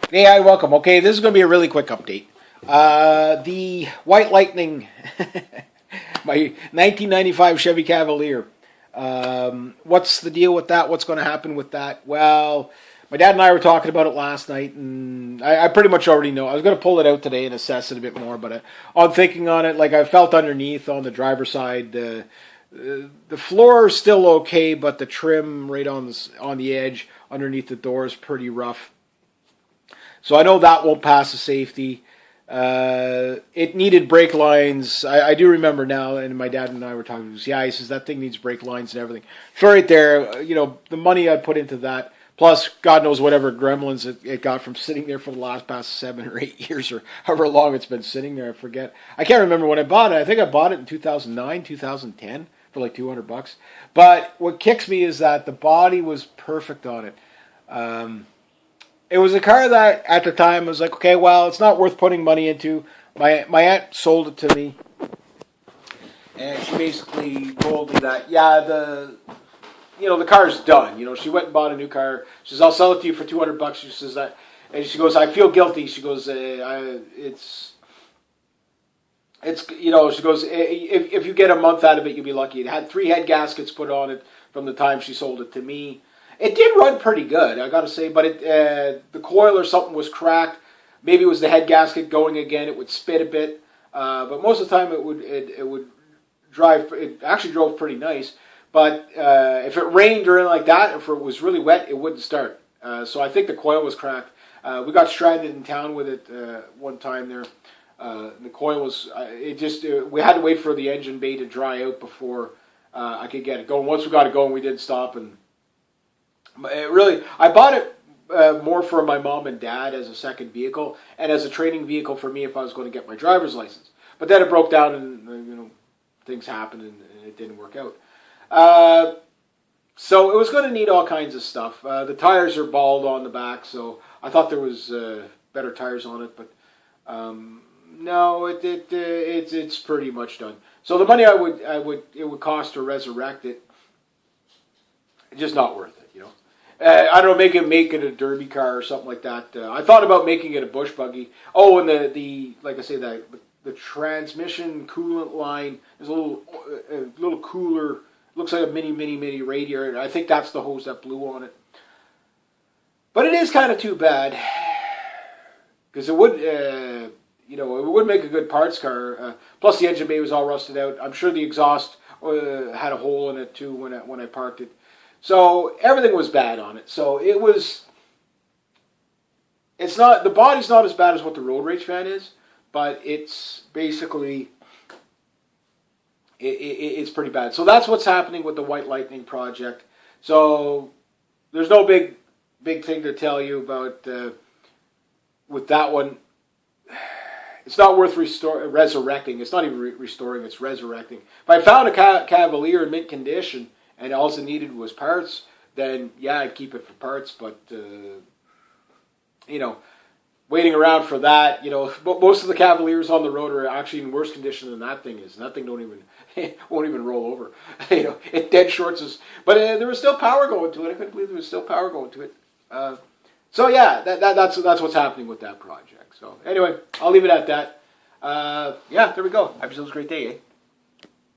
Hey, hi, welcome. Okay, this is going to be a really quick update. The White Lightning, my 1995 Chevy Cavalier. What's the deal with that? What's going to happen with that? Well, my dad and I were talking about it last night, and I pretty much already know. I was going to pull it out today and assess it a bit more, but on thinking on it, like I felt underneath on the driver's side, the floor is still okay, but the trim right on the edge underneath the door is pretty rough. So I know that won't pass the safety. It needed brake lines. I do remember now, and my dad and I were talking. He goes, yeah, he says that thing needs brake lines and everything. So right there, the money I put into that, plus God knows whatever gremlins it got from sitting there for the last past 7 or 8 years or however long it's been sitting there. I forget. I can't remember when I bought it. I think I bought it in 2009, 2010 for like $200. But what kicks me is that the body was perfect on it. It was a car that at the time I was like, okay, well, it's not worth putting money into. My aunt sold it to me, and she basically told me that the car's done. She went and bought a new car. She says, I'll sell it to you for $200. She says that, and she goes, I feel guilty. She goes, she goes, if you get a month out of it, you'll be lucky. It had 3 head gaskets put on it from the time she sold it to me. It did run pretty good, I got to say, but the coil or something was cracked. Maybe it was the head gasket going again. It would spit a bit, but most of the time it would drive. It actually drove pretty nice, but if it rained or anything like that, if it was really wet, it wouldn't start. So I think the coil was cracked. We got stranded in town with it one time there. The coil was. We had to wait for the engine bay to dry out before I could get it going. Once we got it going, we didn't stop and. I bought it more for my mom and dad as a second vehicle and as a training vehicle for me if I was going to get my driver's license. But then it broke down and things happened and it didn't work out. So it was going to need all kinds of stuff. The tires are bald on the back, so I thought there was better tires on it, but no, it's pretty much done. So the money it would cost to resurrect it, just not worth it. I don't know, make it a derby car or something like that. I thought about making it a bush buggy. Oh, and the like I say, the transmission coolant line is a little cooler. Looks like a mini radiator. I think that's the hose that blew on it. But it is kind of too bad because it would make a good parts car. Plus the engine bay was all rusted out. I'm sure the exhaust had a hole in it too when I parked it. So everything was bad on it. So the body's not as bad as what the road rage fan is, but it's basically, it's pretty bad. So that's what's happening with the White Lightning project. So there's no big thing to tell you about with that one. It's not worth resurrecting. It's not even restoring, it's resurrecting. If I found a Cavalier in mint condition, and all it needed was parts, then yeah, I'd keep it for parts. But waiting around for that, most of the Cavaliers on the road are actually in worse condition than that thing is. And that thing won't even roll over. It dead shorts us. But there was still power going to it. I couldn't believe there was still power going to it. So yeah, that's what's happening with that project. So anyway, I'll leave it at that. Yeah, there we go. I hope it was a great day. Eh?